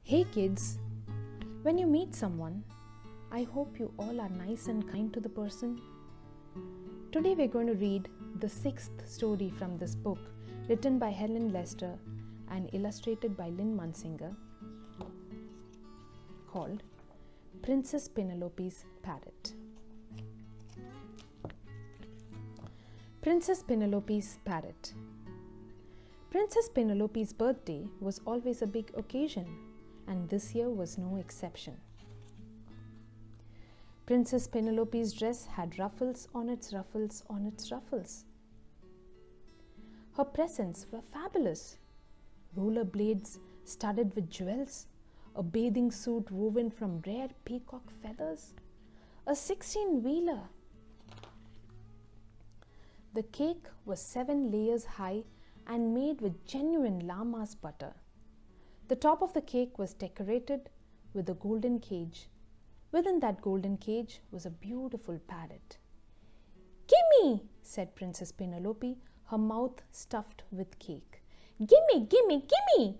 Hey kids, when you meet someone, I hope you all are nice and kind to the person. Today we're going to read the 6th story from this book written by Helen Lester and illustrated by Lynn Munsinger called Princess Penelope's Parrot. Princess Penelope's Parrot. Princess Penelope's birthday was always a big occasion, and this year was no exception. Princess Penelope's dress had ruffles on its ruffles on its ruffles. Her presents were fabulous. Roller blades studded with jewels, a bathing suit woven from rare peacock feathers, a 16-wheeler. The cake was 7 layers high and made with genuine llama's butter. The top of the cake was decorated with a golden cage. Within that golden cage was a beautiful parrot. "Gimme!" said Princess Penelope, her mouth stuffed with cake. "Gimme, gimme, gimme!"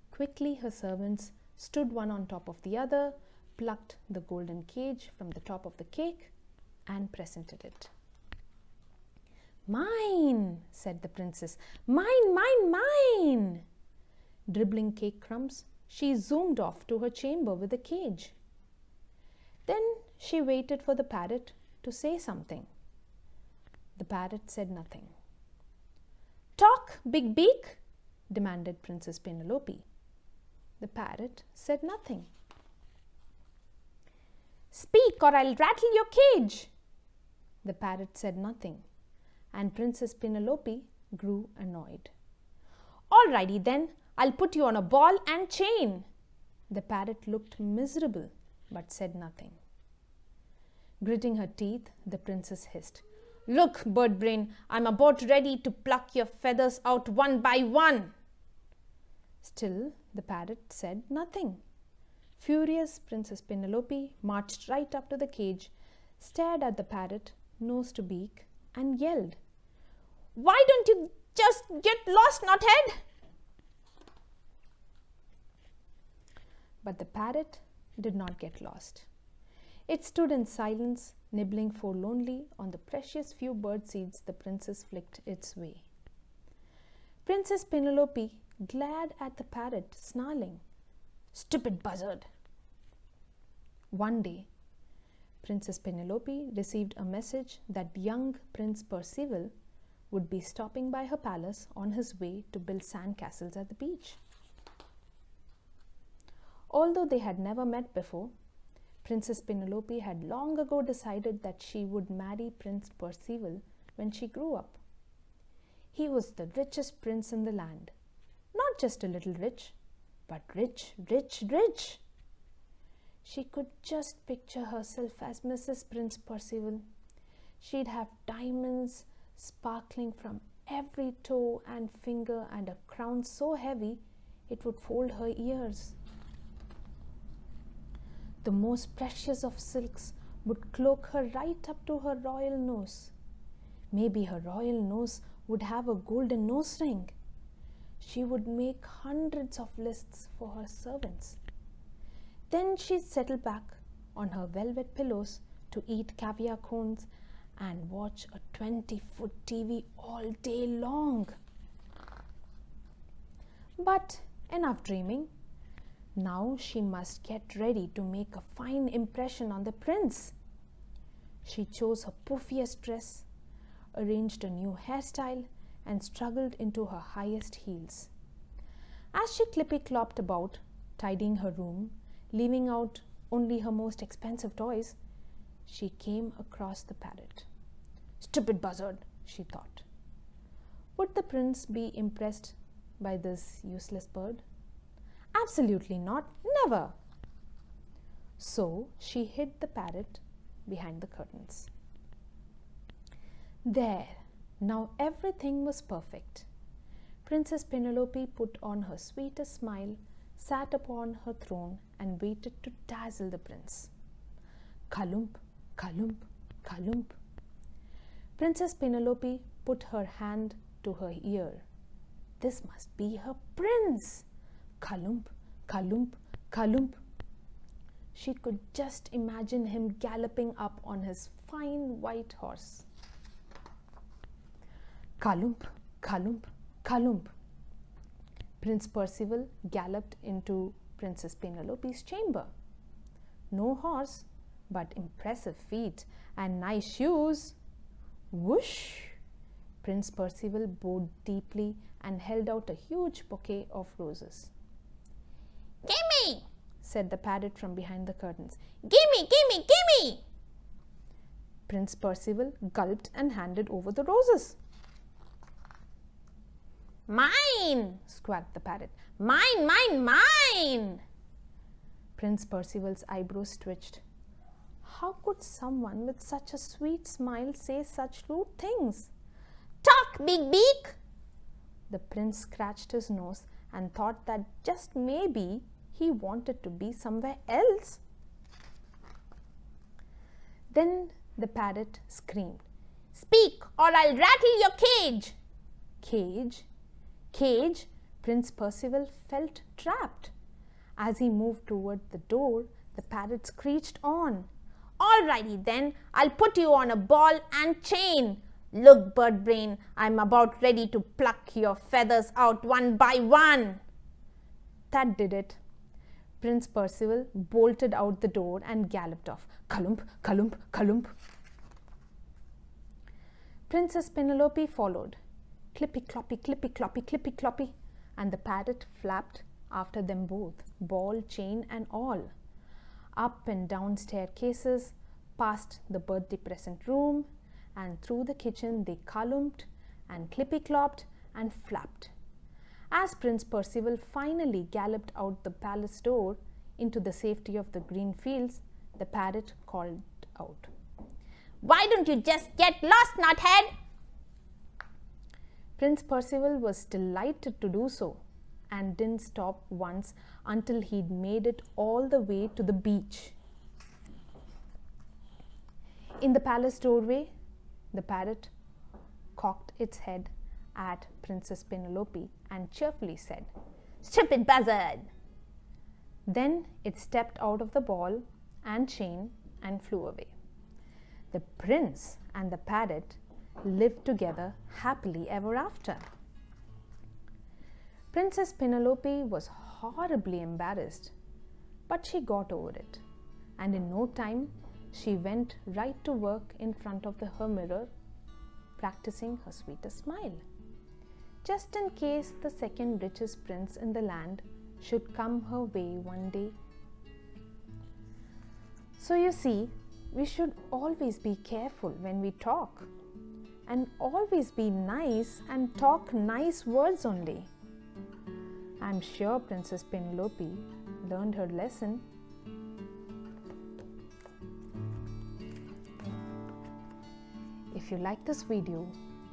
Quickly her servants stood one on top of the other, plucked the golden cage from the top of the cake, and presented it. "Mine!" said the princess. "Mine, mine, mine!" Dribbling cake crumbs, she zoomed off to her chamber with the cage. Then she waited for the parrot to say something. The parrot said nothing. "Talk, Big Beak!" demanded Princess Penelope. The parrot said nothing. "Speak or I'll rattle your cage!" The parrot said nothing, and Princess Penelope grew annoyed. "Alrighty then, I'll put you on a ball and chain." The parrot looked miserable but said nothing. Gritting her teeth, the princess hissed, "Look, Birdbrain, I'm about ready to pluck your feathers out one by one." Still, the parrot said nothing. Furious, Princess Penelope marched right up to the cage, stared at the parrot, nose to beak, and yelled, "Why don't you just get lost, knothead?" But the parrot did not get lost. It stood in silence, nibbling forlornly on the precious few bird seeds the princess flicked its way. Princess Penelope glared at the parrot, snarling, "Stupid buzzard!" One day, Princess Penelope received a message that young Prince Percival would be stopping by her palace on his way to build sand castles at the beach. Although they had never met before, Princess Penelope had long ago decided that she would marry Prince Percival when she grew up. He was the richest prince in the land. Not just a little rich, but rich, rich, rich. She could just picture herself as Mrs. Prince Percival. She'd have diamonds sparkling from every toe and finger and a crown so heavy it would fold her ears. The most precious of silks would cloak her right up to her royal nose. Maybe her royal nose would have a golden nose ring. She would make hundreds of lists for her servants. Then she'd settle back on her velvet pillows to eat caviar cones and watch a 20-foot TV all day long. But enough dreaming. Now she must get ready to make a fine impression on the prince. She chose her poofiest dress, arranged a new hairstyle, and struggled into her highest heels. As she clippy-clopped about, tidying her room, leaving out only her most expensive toys, she came across the parrot. "Stupid buzzard," she thought. Would the prince be impressed by this useless bird? Absolutely not, never. So she hid the parrot behind the curtains. There, now everything was perfect. Princess Penelope put on her sweetest smile, sat upon her throne, and waited to dazzle the prince. Kalump, kalump, kalump. Princess Penelope put her hand to her ear. This must be her prince. Kalump, Kalump, kalump. She could just imagine him galloping up on his fine white horse. Kalump, kalump, kalump. Prince Percival galloped into Princess Penelope's chamber. No horse, but impressive feet and nice shoes. Whoosh! Prince Percival bowed deeply and held out a huge bouquet of roses. "Gimme!" said the parrot from behind the curtains. "Gimme, gimme, gimme!" Prince Percival gulped and handed over the roses. "Mine!" squawked the parrot. "Mine, mine, mine!" Prince Percival's eyebrows twitched. How could someone with such a sweet smile say such rude things? "Talk, big beak!" The prince scratched his nose and thought that just maybe he wanted to be somewhere else. Then the parrot screamed, "Speak, or I'll rattle your cage!" Cage? Cage? Prince Percival felt trapped. As he moved toward the door, the parrot screeched on. "Alrighty then, I'll put you on a ball and chain. Look, bird brain, I'm about ready to pluck your feathers out one by one." That did it. Prince Percival bolted out the door and galloped off. Kalump, kalump, kalump. Princess Penelope followed. Clippy cloppy, clippy cloppy, clippy cloppy, and the parrot flapped after them both, ball, chain and all. Up and down staircases, past the birthday present room, and through the kitchen they kalumped and clippy clopped and flapped. As Prince Percival finally galloped out the palace door into the safety of the green fields, the parrot called out, "Why don't you just get lost, nuthead?" Prince Percival was delighted to do so and didn't stop once until he'd made it all the way to the beach. In the palace doorway, the parrot cocked its head at Princess Penelope and cheerfully said, "Stupid buzzard!" Then it stepped out of the ball and chain and flew away. The prince and the parrot lived together happily ever after. Princess Penelope was horribly embarrassed, but she got over it, and in no time she went right to work in front of her mirror, practicing her sweetest smile, just in case the second richest prince in the land should come her way one day. So you see, we should always be careful when we talk, and always be nice and talk nice words only. I'm sure Princess Penelope learned her lesson. If you like this video,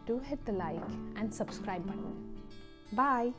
do hit the like and subscribe button. Bye.